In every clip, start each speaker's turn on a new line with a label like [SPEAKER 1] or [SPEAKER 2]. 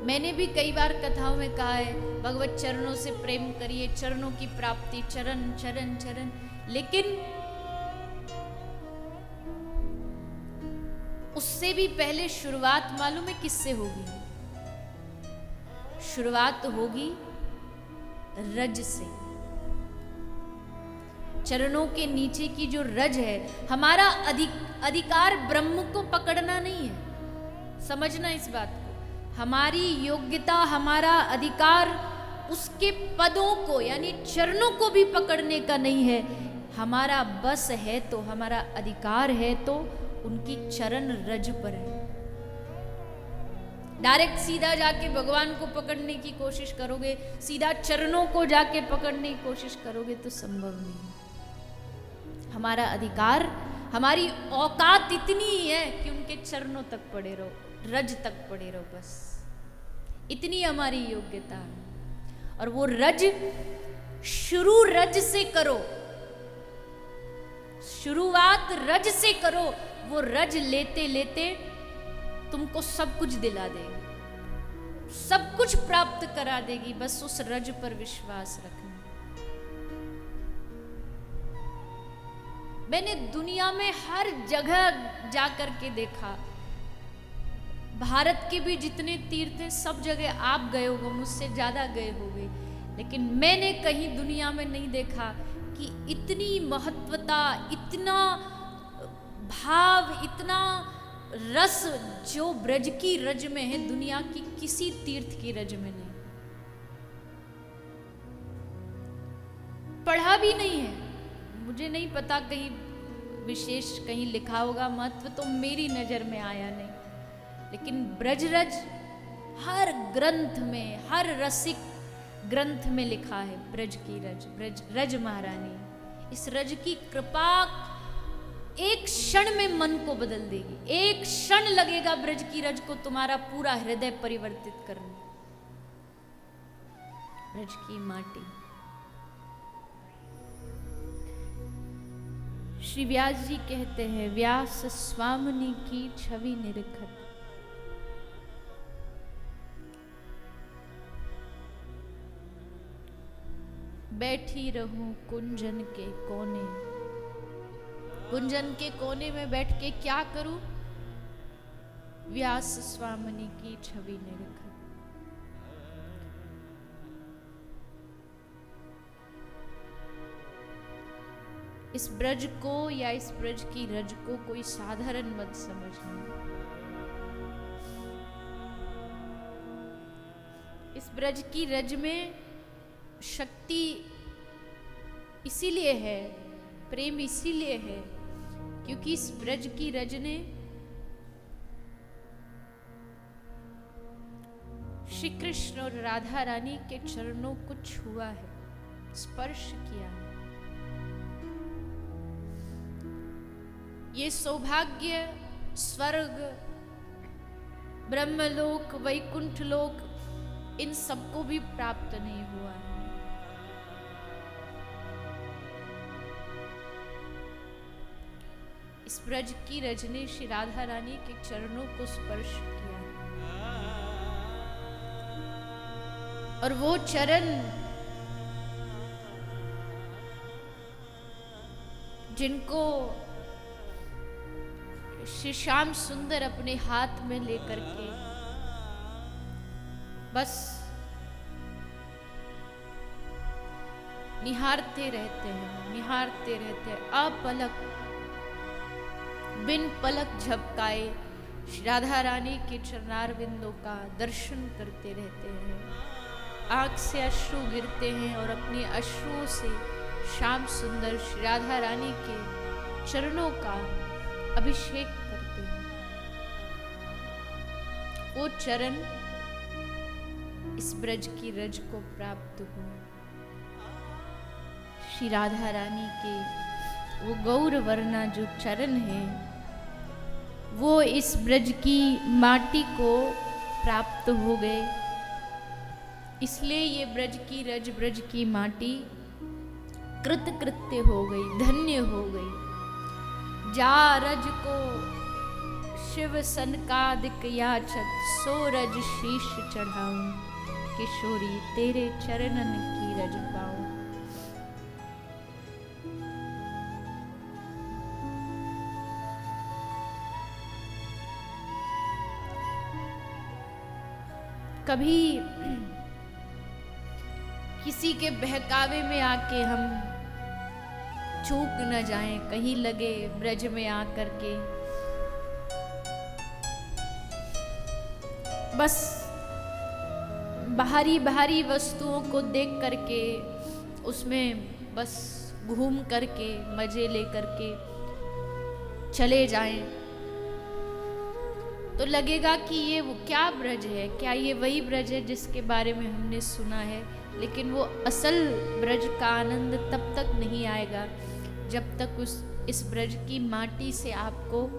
[SPEAKER 1] मैंने भी कई बार कथाओं में कहा है, भगवत चरणों से प्रेम करिए, चरणों की प्राप्ति, चरण चरण चरण। लेकिन उससे भी पहले शुरुआत मालूम है किससे होगी? शुरुआत होगी रज से। चरणों के नीचे की जो रज है, हमारा अधिकार ब्रह्म को पकड़ना नहीं है। समझना इस बात को। हमारी योग्यता, हमारा अधिकार उसके पदों को यानी चरणों को भी पकड़ने का नहीं है। हमारा बस है तो, हमारा अधिकार है तो उनकी चरण रज पर है। डायरेक्ट सीधा जाके भगवान को पकड़ने की कोशिश करोगे, सीधा चरणों को जाके पकड़ने की कोशिश करोगे तो संभव नहीं है। हमारा अधिकार, हमारी औकात इतनी ही है कि उनके चरणों तक पड़े रहो, रज तक पड़े रहो, बस इतनी हमारी योग्यता है। और वो रज, शुरू रज से करो, शुरुआत रज से करो। वो रज लेते लेते तुमको सब कुछ दिला देगी, सब कुछ प्राप्त करा देगी। बस उस रज पर विश्वास रखना। मैंने दुनिया में हर जगह जाकर के देखा, भारत के भी जितने तीर्थ हैं सब जगह आप गए होगे, मुझसे ज्यादा गए होगे, लेकिन मैंने कहीं दुनिया में नहीं देखा कि इतनी महत्वता, इतना भाव, इतना रस जो ब्रज की रज में है, दुनिया की किसी तीर्थ की रज में नहीं। पढ़ा भी नहीं है, मुझे नहीं पता कहीं विशेष कहीं लिखा होगा, महत्व तो मेरी नजर में आया नहीं। लेकिन ब्रजरज हर ग्रंथ में, हर रसिक ग्रंथ में लिखा है ब्रज की रज, ब्रज रज महारानी। इस रज की कृपा एक क्षण में मन को बदल देगी, एक क्षण लगेगा ब्रज की रज को तुम्हारा पूरा हृदय परिवर्तित करने। ब्रज की माटी। श्री व्यास जी कहते हैं, व्यास स्वामिनी की छवि निरखत, बैठी रहूं कुंजन के कोने। कुंजन के कोने में बैठ के क्या करूं? व्यास स्वामिनी की छवि निरखत। इस ब्रज को या इस ब्रज की रज को कोई साधारण मत समझना। इस ब्रज की रज में शक्ति इसीलिए है, प्रेम इसीलिए है क्योंकि इस ब्रज की रज ने श्री कृष्ण और राधा रानी के चरणों को छुआ है, स्पर्श किया है। ये सौभाग्य स्वर्ग, ब्रह्मलोक, वैकुंठ लोक, इन सबको भी प्राप्त नहीं हुआ है। इस ब्रज की रज ने श्री राधा रानी के चरणों को स्पर्श किया और वो चरण जिनको श्री श्याम सुंदर अपने हाथ में लेकर के बस निहारते रहते हैं, निहारते रहते हैं, अपलक, बिन पलक झपकाए श्री राधा रानी के चरणार बिंदों का दर्शन करते रहते हैं। आंख से अश्रु गिरते हैं और अपने अश्रुओं से श्याम सुंदर श्री राधा रानी के चरणों का अभिषेक करते हैं। वो चरण इस ब्रज की रज को प्राप्त हो। श्री राधा रानी के वो गौर वर्णा जो चरण है वो इस ब्रज की माटी को प्राप्त हो गए। इसलिए ये ब्रज की रज, ब्रज की माटी कृतकृत्य हो गई, धन्य हो गई। जा रज को शिव सनकादिक याचत, सोरज शीश चढ़ाऊं, किशोरी तेरे चरणन की रज पाऊं। कभी किसी के बहकावे में आके हम चूक न जाएं, कहीं लगे ब्रज में आकर के बस बाहरी बाहरी वस्तुओं को देख करके उसमें बस घूम करके मजे ले करके चले जाएं, तो लगेगा कि ये वो क्या ब्रज है, क्या ये वही ब्रज है जिसके बारे में हमने सुना है। लेकिन वो असल ब्रज का आनंद तब तक नहीं आएगा जब तक इस ब्रज की माटी से आपको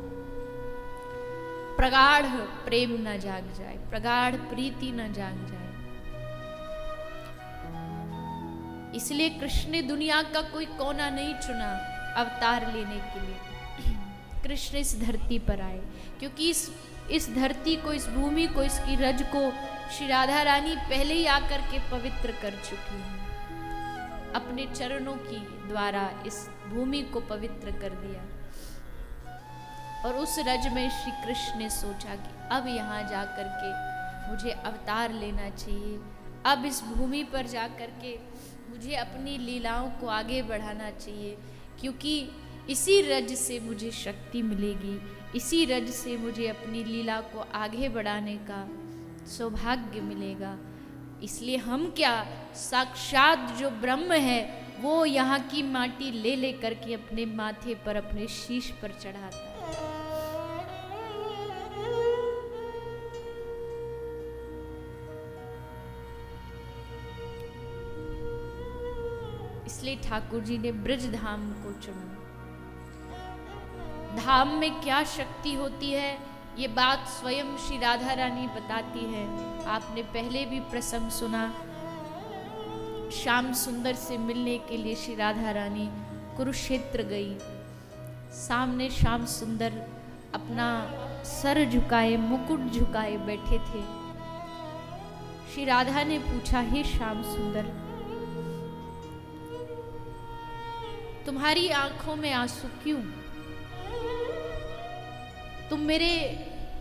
[SPEAKER 1] प्रगाढ़ प्रेम न जाग जाए, प्रगाढ़ प्रीति न जाग जाए। इसलिए कृष्ण ने दुनिया का कोई कोना नहीं चुना अवतार लेने के लिए। कृष्ण इस धरती पर आए क्योंकि इस धरती को, इस भूमि को, इसकी रज को श्री राधा रानी पहले ही आकर के पवित्र कर चुकी हैं। अपने चरणों की द्वारा इस भूमि को पवित्र कर दिया। और उस रज में श्री कृष्ण ने सोचा कि अब यहाँ जा कर के मुझे अवतार लेना चाहिए, अब इस भूमि पर जा कर के मुझे अपनी लीलाओं को आगे बढ़ाना चाहिए, क्योंकि इसी रज से मुझे शक्ति मिलेगी, इसी रज से मुझे अपनी लीला को आगे बढ़ाने का सौभाग्य मिलेगा। इसलिए हम क्या, साक्षात जो ब्रह्म है वो यहाँ की माटी ले ले करके अपने माथे पर, अपने शीश पर चढ़ाता है। इसलिए ठाकुर जी ने ब्रज धाम को चुना। धाम में क्या शक्ति होती है ये बात स्वयं श्री राधा रानी बताती है। आपने पहले भी प्रसंग सुना, श्याम सुंदर से मिलने के लिए श्री राधा रानी कुरुक्षेत्र गई। सामने श्याम सुंदर अपना सर झुकाए, मुकुट झुकाए बैठे थे। श्री राधा ने पूछा, हे श्याम सुंदर, तुम्हारी आंखों में आंसू क्यों? तुम मेरे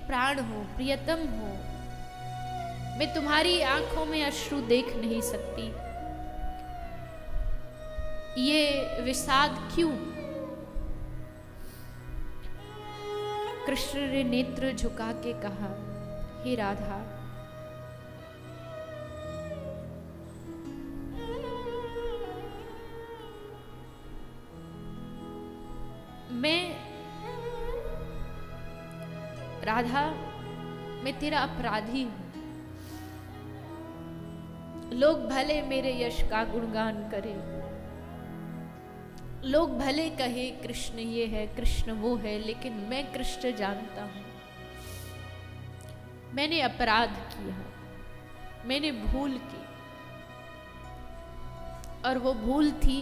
[SPEAKER 1] प्राण हो, प्रियतम हो, मैं तुम्हारी आंखों में अश्रु देख नहीं सकती, ये विषाद क्यों? कृष्ण ने नेत्र झुका के कहा, हे राधा, राधा, मैं तेरा अपराधी हूं। लोग भले मेरे यश का गुणगान करें, लोग भले कहे कृष्ण ये है, कृष्ण वो है, लेकिन मैं कृष्ण जानता हूं मैंने अपराध किया, मैंने भूल की। और वो भूल थी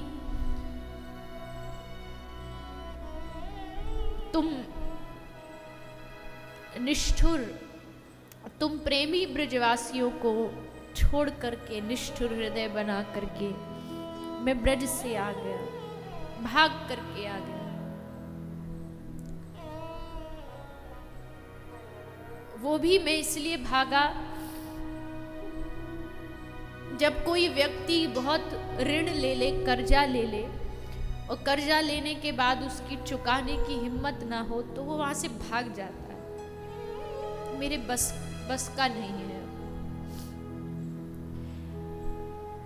[SPEAKER 1] तुम निष्ठुर, तुम प्रेमी ब्रजवासियों को छोड़ करके, निष्ठुर हृदय बना करके मैं ब्रज से आ गया, भाग करके आ गया। वो भी मैं इसलिए भागा, जब कोई व्यक्ति बहुत ऋण ले ले, कर्जा ले ले, और कर्जा लेने के बाद उसकी चुकाने की हिम्मत ना हो, तो वो वहां से भाग जाता है। मेरे बस का नहीं है।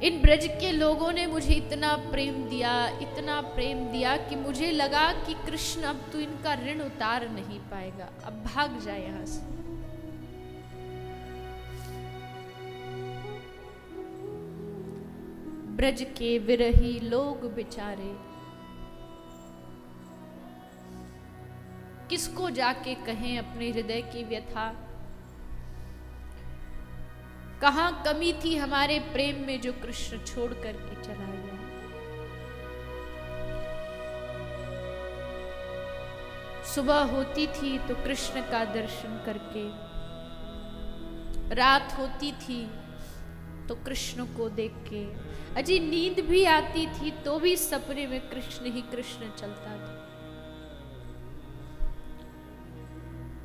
[SPEAKER 1] इन ब्रज के लोगों ने मुझे इतना प्रेम दिया, इतना प्रेम दिया कि मुझे लगा कि कृष्ण अब तो इनका ऋण उतार नहीं पाएगा, अब भाग जाए यहां से। ब्रज के विरही लोग बेचारे, किसको जाके कहें अपने हृदय की व्यथा। कहां कमी थी हमारे प्रेम में जो कृष्ण छोड़ करके चला गया। सुबह होती थी तो कृष्ण का दर्शन करके, रात होती थी तो कृष्ण को देख के, अजी नींद भी आती थी तो भी सपने में कृष्ण ही कृष्ण चलता था।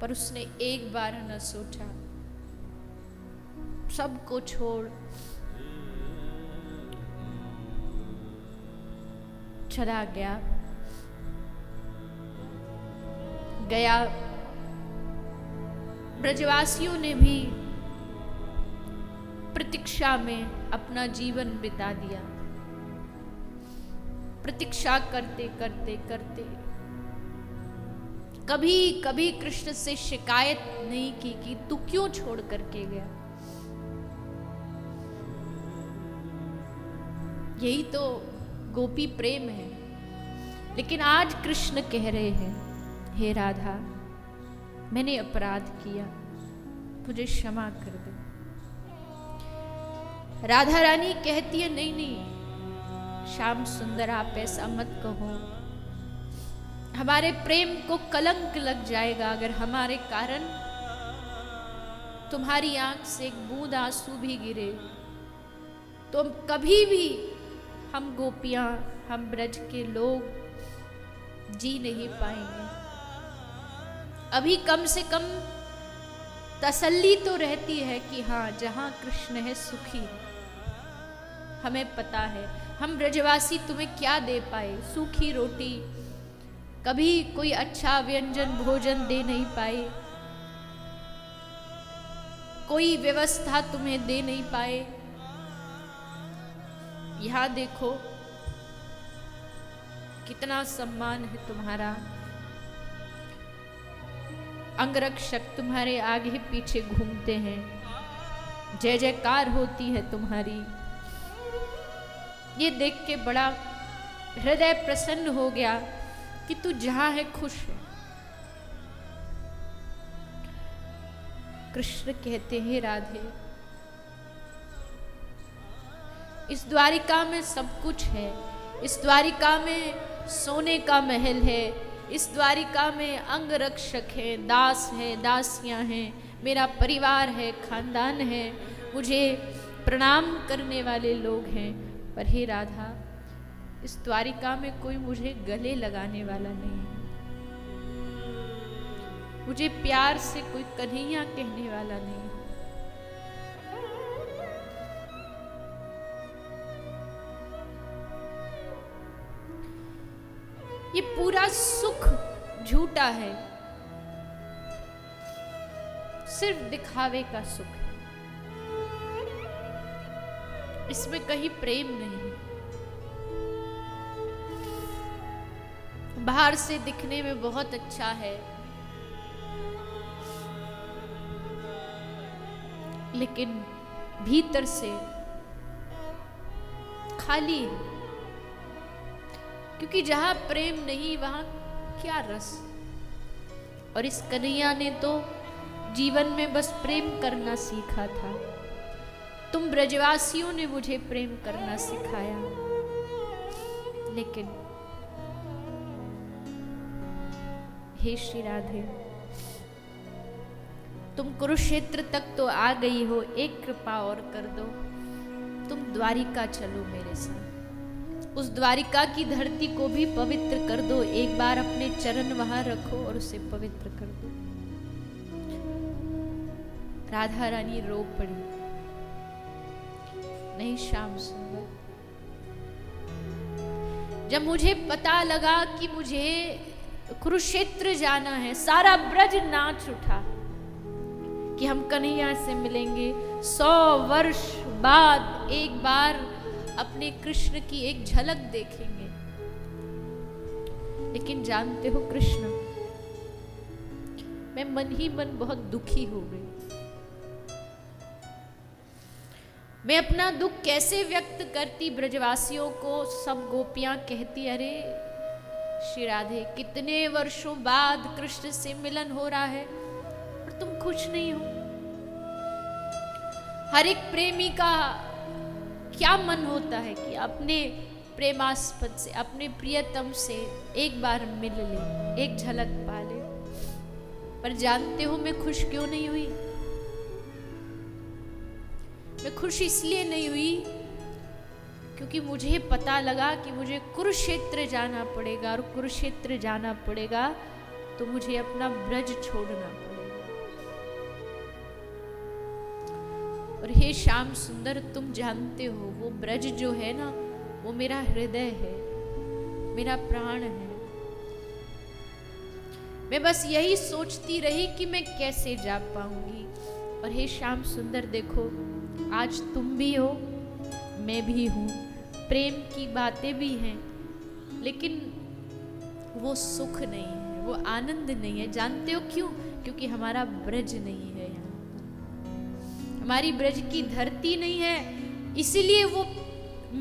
[SPEAKER 1] पर उसने एक बार न सोचा, सबको छोड़ चला गया। ब्रजवासियों ने भी प्रतीक्षा में अपना जीवन बिता दिया। प्रतीक्षा करते करते करते कभी कभी कृष्ण से शिकायत नहीं की कि तू क्यों छोड़ करके गया। यही तो गोपी प्रेम है। लेकिन आज कृष्ण कह रहे हैं, हे राधा, मैंने अपराध किया, मुझे क्षमा कर दे। राधा रानी कहती है, नहीं नहीं श्याम सुंदर, आप ऐसा मत कहो, हमारे प्रेम को कलंक लग जाएगा अगर हमारे कारण तुम्हारी आंख से एक बूंद आंसू भी गिरे तो कभी भी हम गोपियां, हम ब्रज के लोग जी नहीं पाएंगे। अभी कम से कम तसल्ली तो रहती है कि हाँ, जहां कृष्ण है सुखी है। हमें पता है हम ब्रजवासी तुम्हें क्या दे पाए, सूखी रोटी, कभी कोई अच्छा व्यंजन भोजन दे नहीं पाए, कोई व्यवस्था तुम्हें दे नहीं पाए। यहां देखो कितना सम्मान है तुम्हारा, अंगरक्षक तुम्हारे आगे पीछे घूमते हैं, जय जयकार होती है तुम्हारी। ये देख के बड़ा हृदय प्रसन्न हो गया कि तू जहां है खुश है। कृष्ण कहते हैं, राधे, इस द्वारिका में सब कुछ है, इस द्वारिका में सोने का महल है, इस द्वारिका में अंगरक्षक है, दास है, दासियां हैं, मेरा परिवार है, खानदान है, मुझे प्रणाम करने वाले लोग हैं। पर हे राधा, इस द्वारिका में कोई मुझे गले लगाने वाला नहीं है, मुझे प्यार से कोई कन्हैया कहने वाला नहीं है। ये पूरा सुख झूठा है, सिर्फ दिखावे का सुख है, इसमें कहीं प्रेम नहीं। बाहर से दिखने में बहुत अच्छा है, लेकिन भीतर से खाली है, क्योंकि जहां प्रेम नहीं वहां क्या रस। और इस कन्हैया ने तो जीवन में बस प्रेम करना सीखा था, तुम ब्रजवासियों ने मुझे प्रेम करना सिखाया। लेकिन हे श्री राधे, तुम कुरुक्षेत्र तक तो आ गई हो, एक कृपा और कर दो, तुम द्वारिका चलो मेरे साथ, उस द्वारिका की धरती को भी पवित्र कर दो, एक बार अपने चरण वहां रखो और उसे पवित्र कर दो। राधा रानी रो पड़ी, नहीं श्याम सुंदर, जब मुझे पता लगा कि मुझे कुरुक्षेत्र जाना है, सारा ब्रज नाच उठा कि हम कन्हैया से मिलेंगे, 100 वर्ष बाद एक बार अपने कृष्ण की एक झलक देखेंगे। लेकिन जानते हो कृष्ण, मैं मन ही मन बहुत दुखी हो गई। मैं अपना दुख कैसे व्यक्त करती ब्रजवासियों को। सब गोपियां कहती, अरे श्री राधे, कितने वर्षों बाद कृष्ण से मिलन हो रहा है और तुम खुश नहीं हो। हर एक प्रेमी का क्या मन होता है कि अपने प्रेमास्पद से, अपने प्रियतम से एक बार मिल ले, एक झलक पा ले। पर जानते हो मैं खुश क्यों नहीं हुई? मैं खुश इसलिए नहीं हुई क्योंकि मुझे पता लगा कि मुझे कुरुक्षेत्र जाना पड़ेगा, और कुरुक्षेत्र जाना पड़ेगा तो मुझे अपना ब्रज छोड़ना पड़ेगा। और हे श्याम सुंदर, तुम जानते हो वो ब्रज जो है ना, वो मेरा हृदय है, मेरा प्राण है। मैं बस यही सोचती रही कि मैं कैसे जा पाऊंगी। और हे श्याम सुंदर देखो, आज तुम भी हो, मैं भी हूँ, प्रेम की बातें भी हैं, लेकिन वो सुख नहीं है, वो आनंद नहीं है। जानते हो क्यों? क्योंकि हमारा ब्रज नहीं है यहाँ, हमारी ब्रज की धरती नहीं है, इसीलिए वो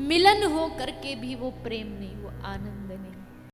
[SPEAKER 1] मिलन हो करके भी वो प्रेम नहीं, वो आनंद